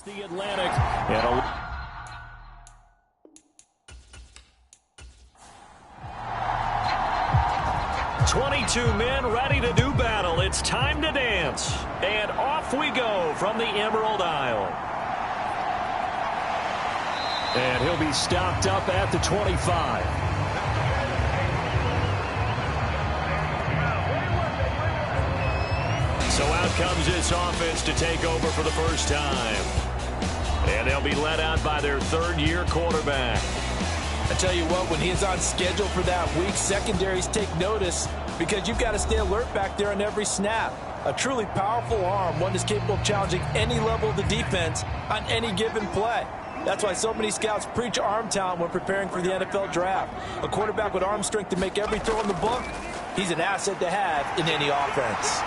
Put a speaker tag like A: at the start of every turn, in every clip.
A: The Atlantic. And 22 men ready to do battle. It's time to dance. And off we go from the Emerald Isle. And he'll be stopped up at the 25. So out comes this offense to take over for the first time. And they'll be led out by their third-year quarterback.
B: I tell you what, when he is on schedule for that week, secondaries take notice because you've got to stay alert back there on every snap. A truly powerful arm, one that's capable of challenging any level of the defense on any given play. That's why so many scouts preach arm talent when preparing for the NFL draft. A quarterback with arm strength to make every throw in the book, he's an asset to have in any offense.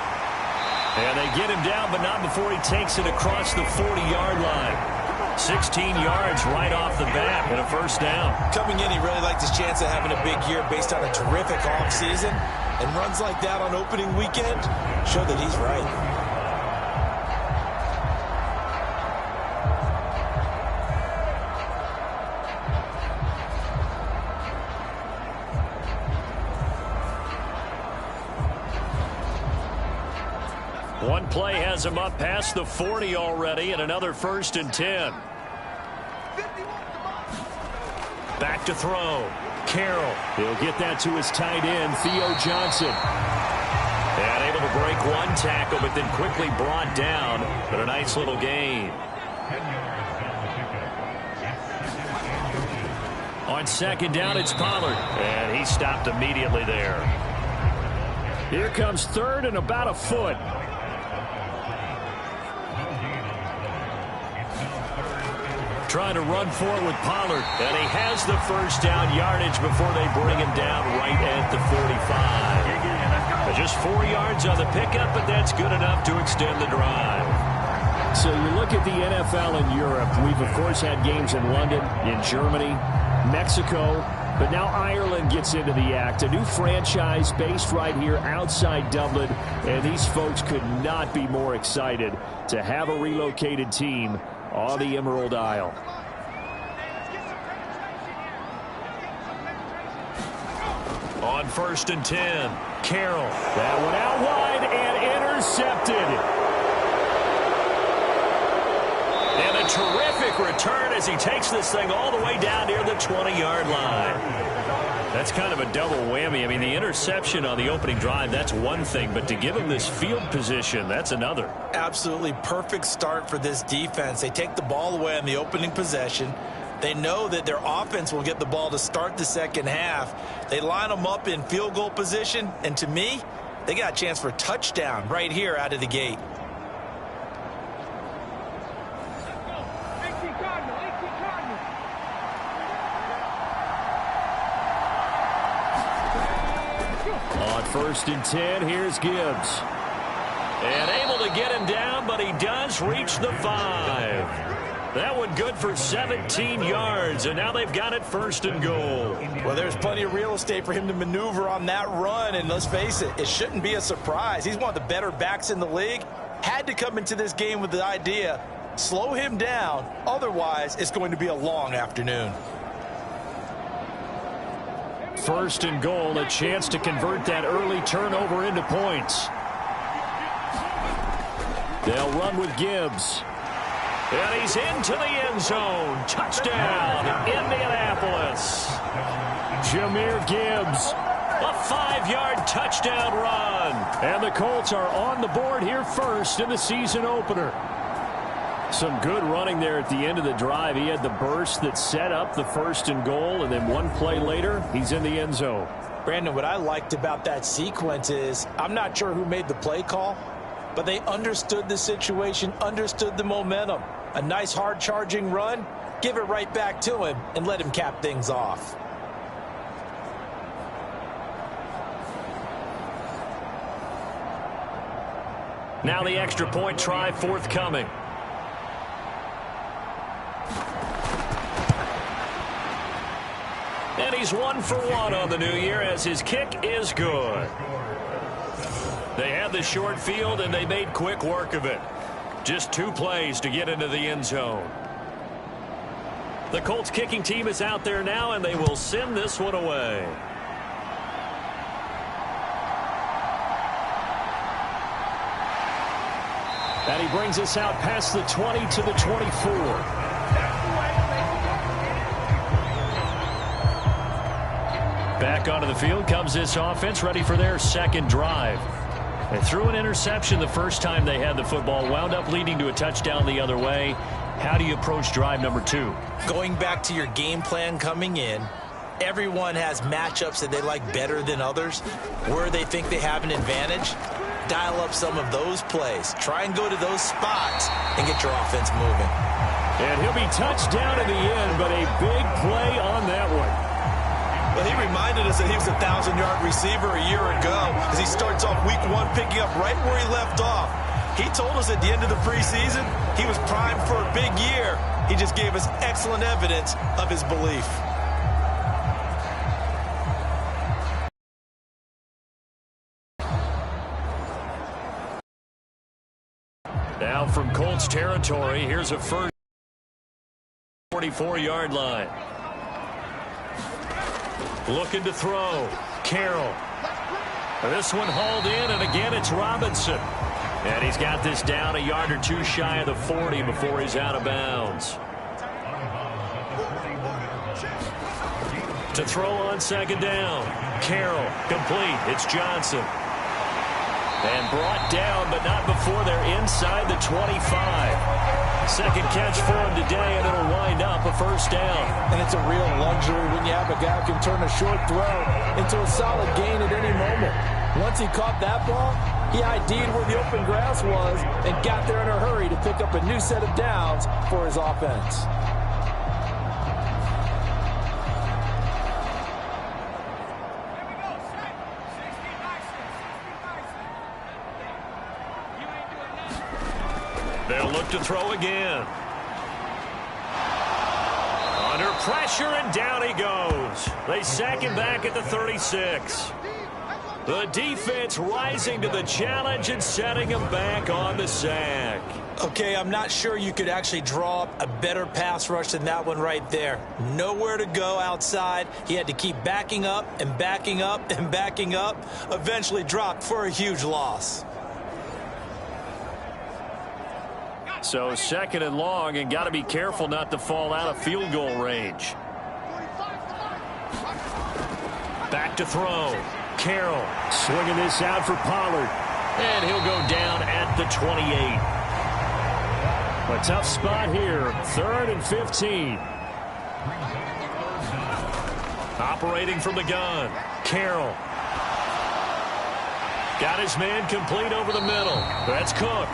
A: And they get him down, but not before he takes it across the 40-yard line. 16 yards right off the bat and a first down.
B: Coming in, he really liked his chance of having a big year based on a terrific offseason. And runs like that on opening weekend show that he's right.
A: One play has him up past the 40 already, and another 1st and 10. Back to throw. Carroll. He'll get that to his tight end, Theo Johnson. And able to break one tackle, but then quickly brought down. But a nice little gain. On second down, it's Pollard. And he stopped immediately there. Here comes third and about a foot. Trying to run forward with Pollard. And he has the first down yardage before they bring him down right at the 45. Just 4 yards on the pickup, but that's good enough to extend the drive. So you look at the NFL in Europe. We've, of course, had games in London, in Germany, Mexico, but now Ireland gets into the act. A new franchise based right here outside Dublin, and these folks could not be more excited to have a relocated team on the Emerald Isle. On 1st and 10, Carroll. That one out wide and intercepted. And a terrific return as he takes this thing all the way down near the 20-yard line. That's kind of a double whammy. I mean, the interception on the opening drive, that's one thing, but to give him this field position, that's another.
B: Absolutely perfect start for this defense. They take the ball away on the opening possession. They know that their offense will get the ball to start the second half. They line them up in field goal position, and to me, they got a chance for a touchdown right here out of the gate.
A: On 1st and 10, here's Gibbs. And able to get him down, but he does reach the 5. That one good for 17 yards, and now they've got it 1st and goal.
B: Well, there's plenty of real estate for him to maneuver on that run, and let's face it, it shouldn't be a surprise. He's one of the better backs in the league. Had to come into this game with the idea, slow him down, otherwise it's going to be a long afternoon.
A: 1st and goal, a chance to convert that early turnover into points. They'll run with Gibbs. And he's into the end zone. Touchdown, Indianapolis. Jahmyr Gibbs, a 5-yard touchdown run. And the Colts are on the board here first in the season opener. Some good running there at the end of the drive. He had the burst that set up the 1st and goal, and then one play later, he's in the end zone.
B: Brandon, what I liked about that sequence is I'm not sure who made the play call, but they understood the situation, understood the momentum. A nice hard-charging run, give it right back to him, and let him cap things off.
A: Now the extra point try forthcoming. And he's 1 for 1 on the new year as his kick is good. They had the short field, and they made quick work of it. Just 2 plays to get into the end zone. The Colts kicking team is out there now, and they will send this one away. And he brings us out past the 20 to the 24. Back onto the field comes this offense, ready for their second drive. They threw an interception the first time they had the football, wound up leading to a touchdown the other way. How do you approach drive number 2?
B: Going back to your game plan coming in, everyone has matchups that they like better than others. Where they think they have an advantage, dial up some of those plays. Try and go to those spots and get your offense moving.
A: And he'll be touched down in the end, but a big play on that one.
B: Well, he reminded us that he was a 1,000-yard receiver a year ago as he starts off week 1 picking up right where he left off. He told us at the end of the preseason he was primed for a big year. He just gave us excellent evidence of his belief.
A: Now from Colts territory, here's a first 44-yard line. Looking to throw. Carroll. This one hauled in, and again it's Robinson. And he's got this down a yard or 2 shy of the 40 before he's out of bounds. To throw on second down. Carroll. Complete. It's Johnson. And brought down, but not before they're inside the 25. Second catch for him today, and it'll wind up a first down.
B: And it's a real luxury when you have a guy who can turn a short throw into a solid gain at any moment. Once he caught that ball, he ID'd where the open grass was and got there in a hurry to pick up a new set of downs for his offense.
A: They'll look to throw again. Under pressure, and down he goes. They sack him back at the 36. The defense rising to the challenge and setting him back on the sack.
B: Okay, I'm not sure you could actually draw up a better pass rush than that one right there. Nowhere to go outside. He had to keep backing up and backing up and backing up. Eventually dropped for a huge loss.
A: So second and long, and got to be careful not to fall out of field goal range. Back to throw. Carroll swinging this out for Pollard. And he'll go down at the 28. A tough spot here. 3rd and 15. Operating from the gun. Carroll. Got his man complete over the middle. That's Cook.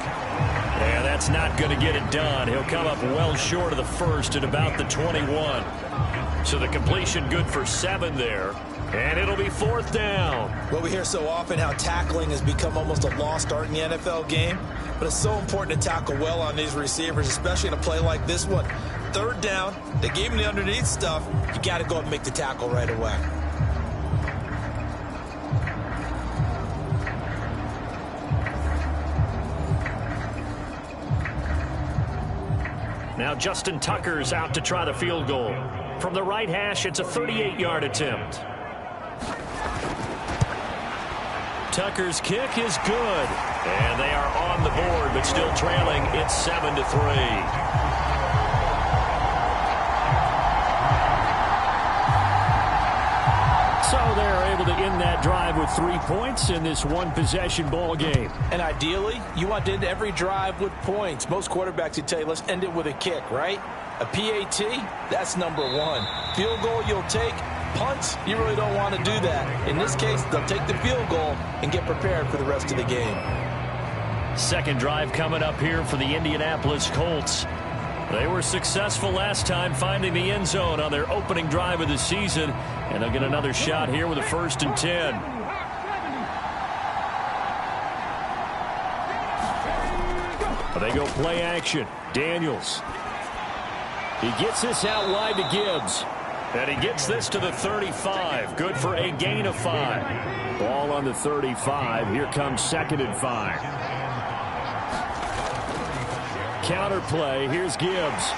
A: Yeah, that's not going to get it done. He'll come up well short of the first at about the 21. So the completion good for 7 there. And it'll be 4th down.
B: Well, we hear so often how tackling has become almost a lost art in the NFL game. But it's so important to tackle well on these receivers, especially in a play like this one. 3rd down, they gave him the underneath stuff. You got to go and make the tackle right away.
A: Now Justin Tucker's out to try the field goal. From the right hash, it's a 38-yard attempt. Tucker's kick is good. And they are on the board, but still trailing. It's 7-3. So they're able to end that drive with 3 points in this one-possession ball game.
B: And ideally, you want to end every drive with points. Most quarterbacks would tell you, let's end it with a kick, right? A PAT, that's number 1. Field goal you'll take. Punts, you really don't want to do that. In this case, they'll take the field goal and get prepared for the rest of the game.
A: Second drive coming up here for the Indianapolis Colts. They were successful last time finding the end zone on their opening drive of the season, and they'll get another shot here with a 1st and 10. They go play action. Daniels. He gets this out wide to Gibbs. And he gets this to the 35. Good for a gain of 5. Ball on the 35. Here comes 2nd and 5. counter play. Here's Gibbs.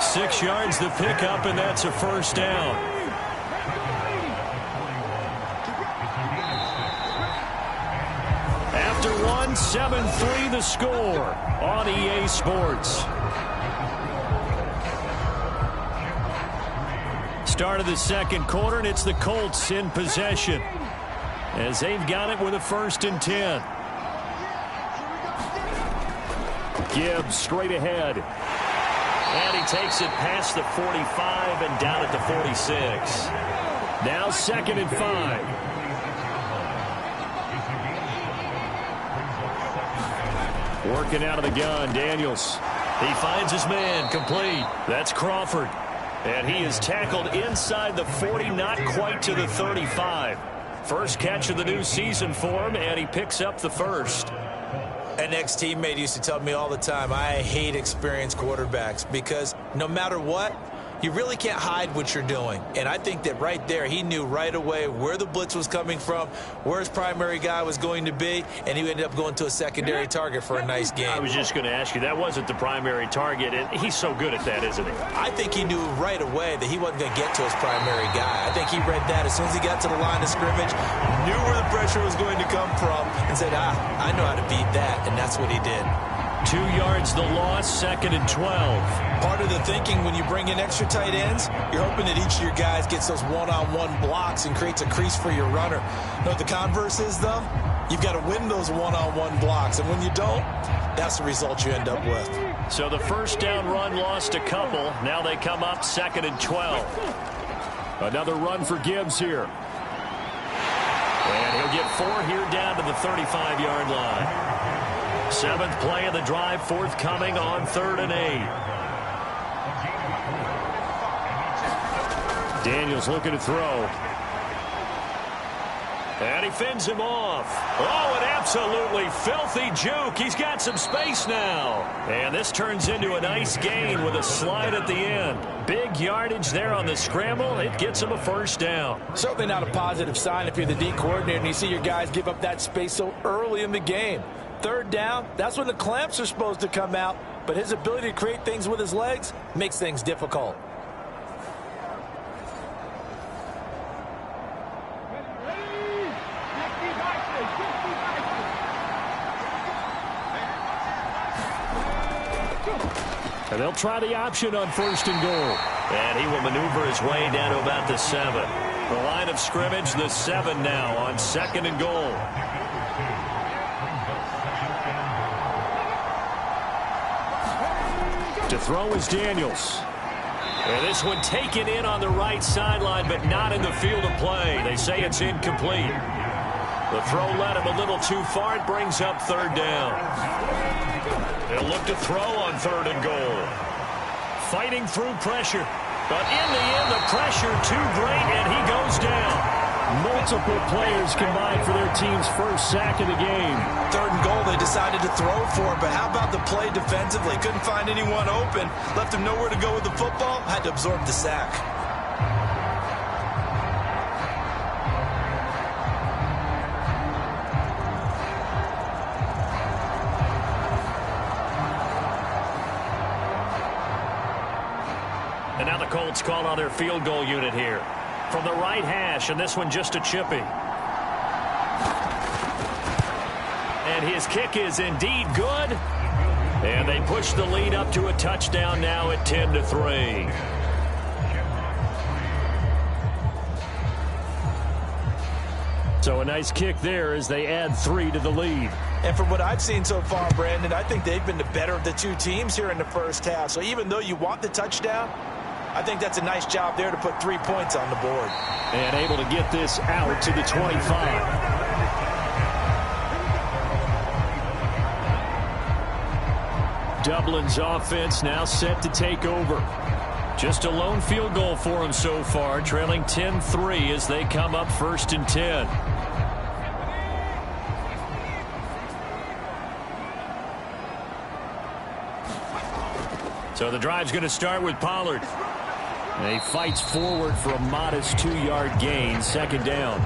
A: 6 yards the pickup, and that's a first down. After one, 7-3 the score on EA Sports. Start of the second quarter, and it's the Colts in possession as they've got it with a 1st and 10. Gibbs straight ahead. And he takes it past the 45 and down at the 46. Now 2nd and 5. Working out of the gun, Daniels. He finds his man, complete. That's Crawford. And he is tackled inside the 40, not quite to the 35. First catch of the new season for him, and he picks up the 1st.
B: An ex-teammate used to tell me all the time, I hate experienced quarterbacks because no matter what, you really can't hide what you're doing. And I think that right there, he knew right away where the blitz was coming from, where his primary guy was going to be, and he ended up going to a secondary target for a nice game.
A: I was just going to ask you, that wasn't the primary target, and he's so good at that, isn't he?
B: I think he knew right away that he wasn't going to get to his primary guy. I think he read that as soon as he got to the line of scrimmage, knew where the pressure was going to come from, and said, I know how to beat that, and that's what he did.
A: 2 yards the loss, 2nd and 12.
B: Part of the thinking when you bring in extra tight ends, you're hoping that each of your guys gets those one-on-one blocks and creates a crease for your runner. You know what the converse is, though? You've got to win those one-on-one blocks, and when you don't, that's the result you end up with.
A: So the first down run lost a couple. Now they come up 2nd and 12. Another run for Gibbs here. And he'll get 4 here down to the 35-yard line. 7th play of the drive, forthcoming on 3rd and 8. Daniels looking to throw. And he fends him off. Oh, an absolutely filthy juke. He's got some space now. And this turns into a nice gain with a slide at the end. Big yardage there on the scramble. It gets him a 1st down.
B: Certainly not a positive sign if you're the D coordinator and you see your guys give up that space so early in the game. 3rd down, that's when the clamps are supposed to come out, but his ability to create things with his legs makes things difficult.
A: And they'll try the option on 1st and goal. And he will maneuver his way down to about the 7. The line of scrimmage, the 7 now on 2nd and goal. To throw is Daniels. And this one taken in on the right sideline, but not in the field of play. They say it's incomplete. The throw led him a little too far. It brings up 3rd down. They'll look to throw on 3rd and goal. Fighting through pressure. But in the end, the pressure too great, and he goes down. Multiple players combined for their team's 1st sack of the game.
B: 3rd and goal, they decided to throw for it, but how about the play defensively? Couldn't find anyone open. Left him nowhere to go with the football. Had to absorb the sack.
A: And now the Colts call on their field goal unit here. From the right hash, and this one just a chippy. And his kick is indeed good. And they push the lead up to a touchdown now at 10-3. So a nice kick there as they add 3 to the lead.
B: And from what I've seen so far, Brandon, I think they've been the better of the two teams here in the 1st half. So even though you want the touchdown, I think that's a nice job there to put 3 points on the board.
A: And able to get this out to the 25. Dublin's offense now set to take over. Just a lone field goal for them so far, trailing 10-3 as they come up 1st and 10. So the drive's going to start with Pollard. And he fights forward for a modest 2-yard gain, 2nd down.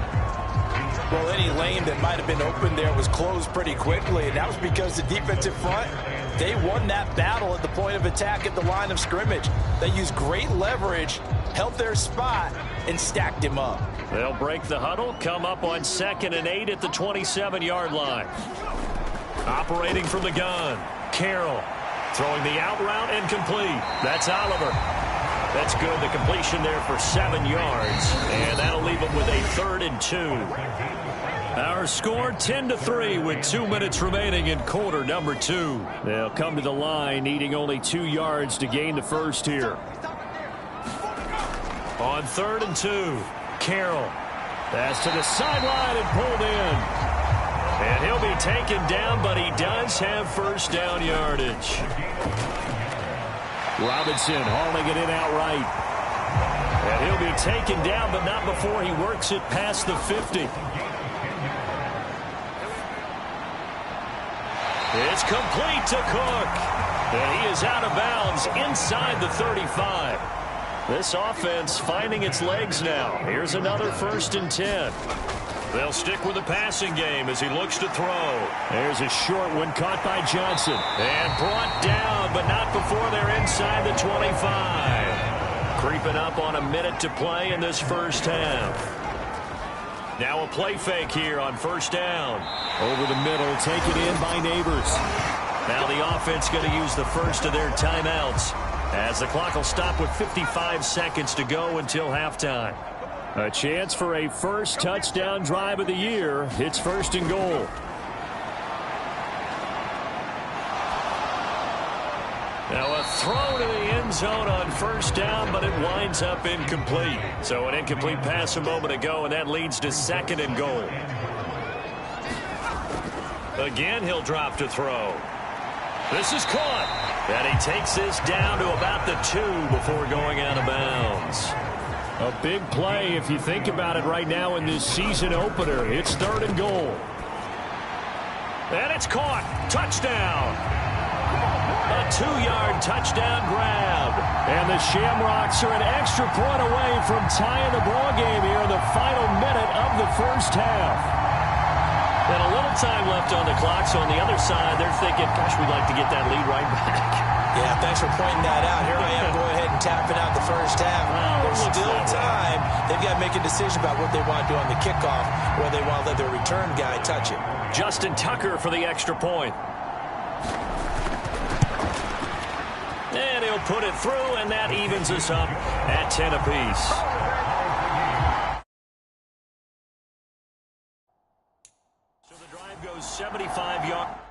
B: Well, any lane that might have been open there was closed pretty quickly, and that was because the defensive front, they won that battle at the point of attack at the line of scrimmage. They used great leverage, held their spot, and stacked him up.
A: They'll break the huddle, come up on 2nd and 8 at the 27-yard line. Operating from the gun, Carroll throwing the out route and complete. That's Oliver. That's good. The completion there for 7 yards, and that'll leave them with a 3rd and 2. Our score 10-3 with 2 minutes remaining in quarter number 2. They'll come to the line needing only 2 yards to gain the first here. On 3rd and 2, Carroll. That's to the sideline and pulled in. And he'll be taken down, but he does have first down yardage. Robinson hauling it in outright. And he'll be taken down, but not before he works it past the 50. It's complete to Cook. And he is out of bounds inside the 35. This offense finding its legs now. Here's another 1st and 10. They'll stick with the passing game as he looks to throw. There's a short one caught by Johnson. And brought down, but not before they're inside the 25. Creeping up on a minute to play in this first half. Now a play fake here on 1st down. Over the middle, taken in by Neighbors. Now the offense going to use the first of their timeouts, as the clock will stop with 55 seconds to go until halftime. A chance for a first touchdown drive of the year. It's 1st and goal. Now a throw to the end zone on 1st down, but it winds up incomplete. So an incomplete pass a moment ago, and that leads to 2nd and goal. Again, he'll drop to throw. This is caught. And he takes this down to about the 2 before going out of bounds. A big play if you think about it right now in this season opener. It's 3rd and goal. And it's caught. Touchdown. A 2-yard touchdown grab. And the Shamrocks are an extra point away from tying the ball game here in the final minute of the first half. And a little time left on the clock, so on the other side, they're thinking, gosh, we'd like to get that lead right back.
B: Yeah, thanks for pointing that out. Here I am, go ahead and tapping out the first half. There's still time. They've got to make a decision about what they want to do on the kickoff, or they want to let their return guy touch it.
A: Justin Tucker for the extra point. And he'll put it through, and that evens us up at 10 apiece. So the drive goes 75 yards.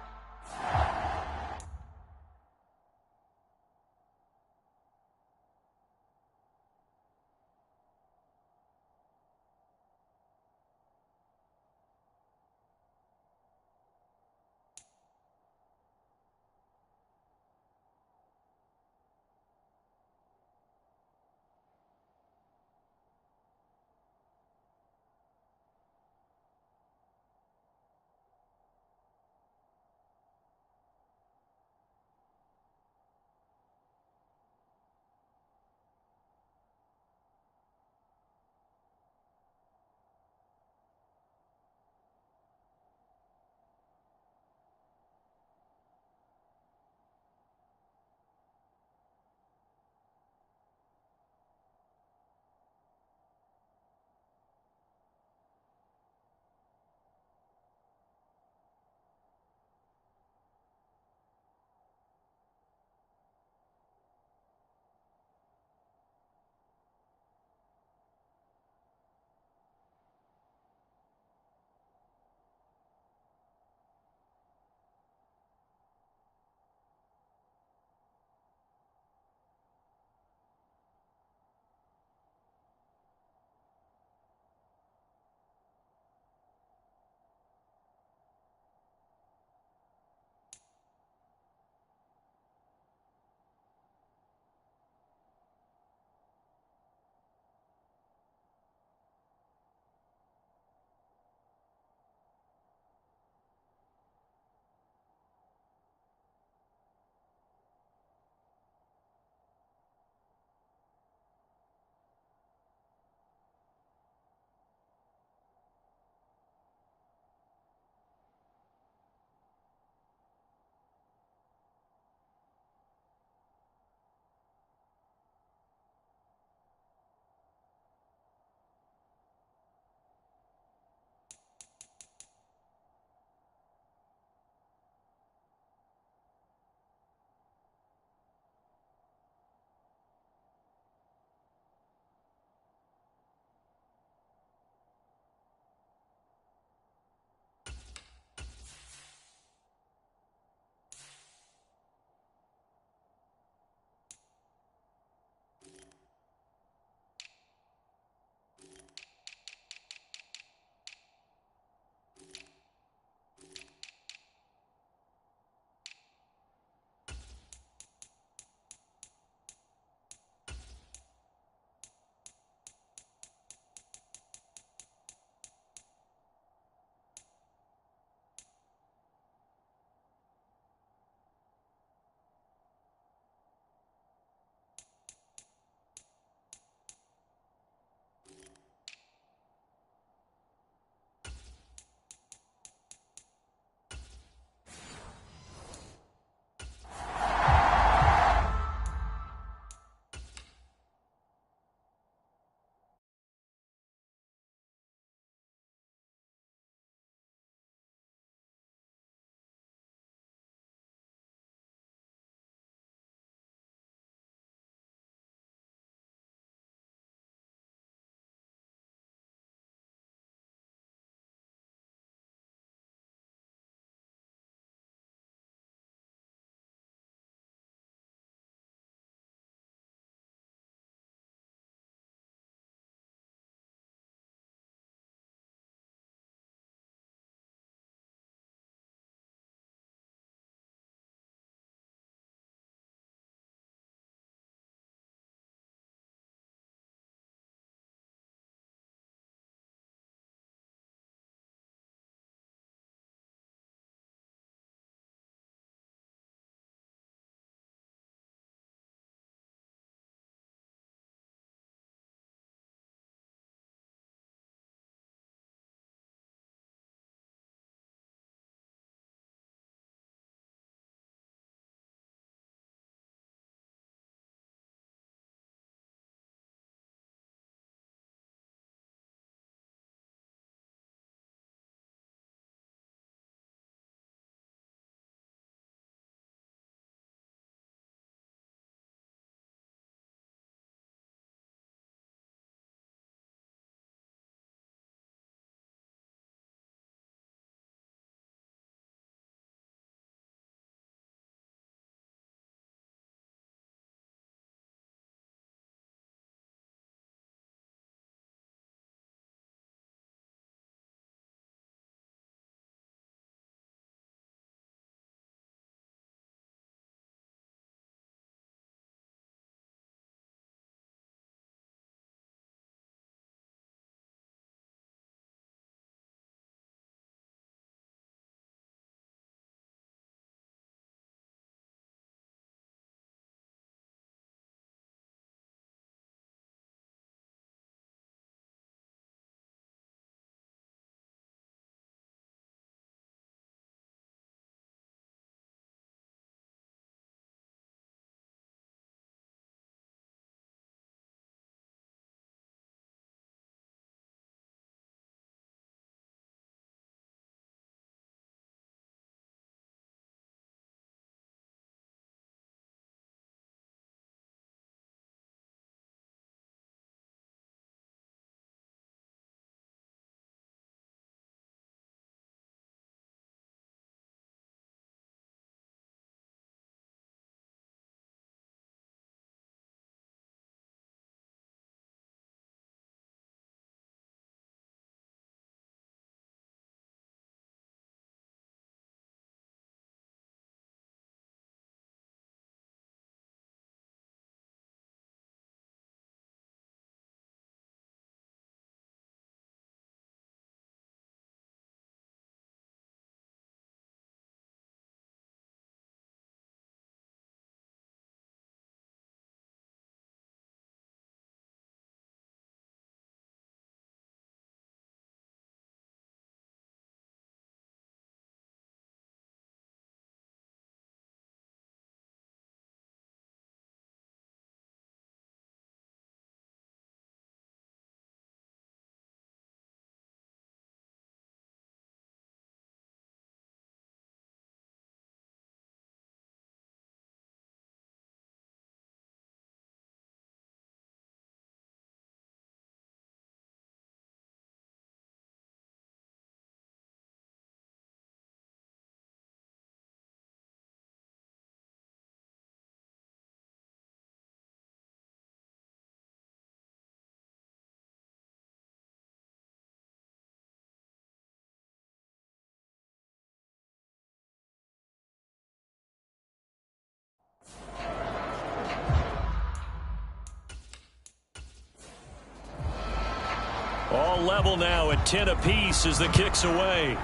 A: All level now at 10 apiece as the kick's away.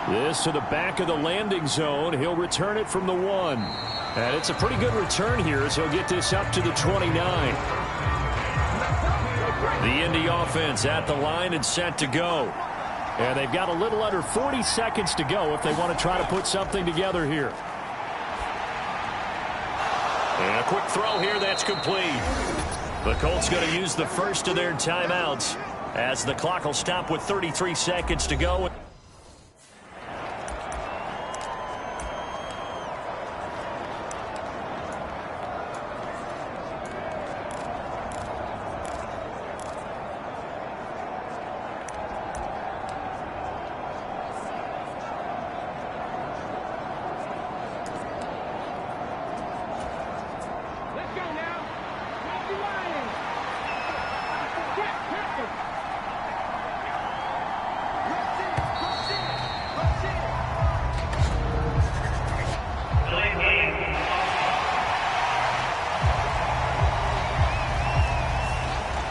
A: This to the back of the landing zone. He'll return it from the 1. And it's a pretty good return here as he'll get this up to the 29. The Indy offense at the line and set to go. And they've got a little under 40 seconds to go if they want to try to put something together here. And a quick throw here, that's complete. The Colts going to use the first of their timeouts as the clock will stop with 33 seconds to go.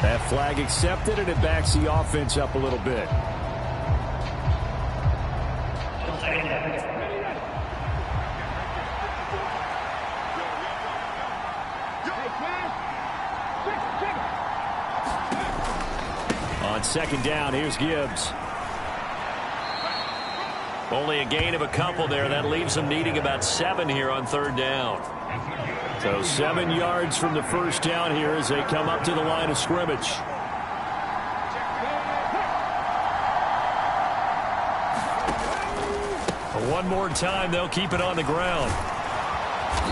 A: That flag accepted, and it backs the offense up a little bit. On second down, here's Gibbs. Only a gain of a couple there. That leaves them needing about 7 here on third down. So 7 yards from the first down here as they come up to the line of scrimmage. One more time, they'll keep it on the ground.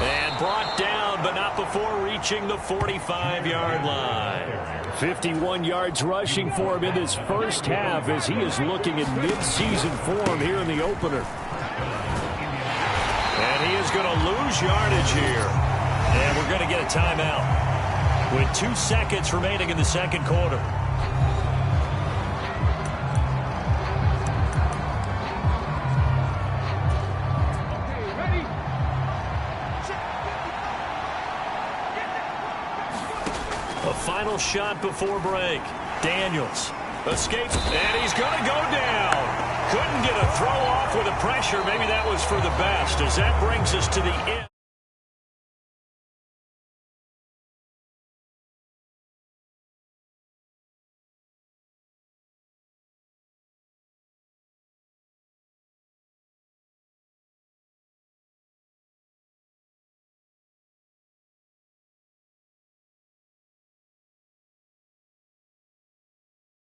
A: And brought down, but not before reaching the 45-yard line. 51 yards rushing for him in this first half as he is looking in mid-season form here in the opener. And he is going to lose yardage here. And we're going to get a timeout with 2 seconds remaining in the second quarter. A final shot before break. Daniels escapes, and he's going to go down. Couldn't get a throw off with the pressure. Maybe that was for the best as that brings us to the end.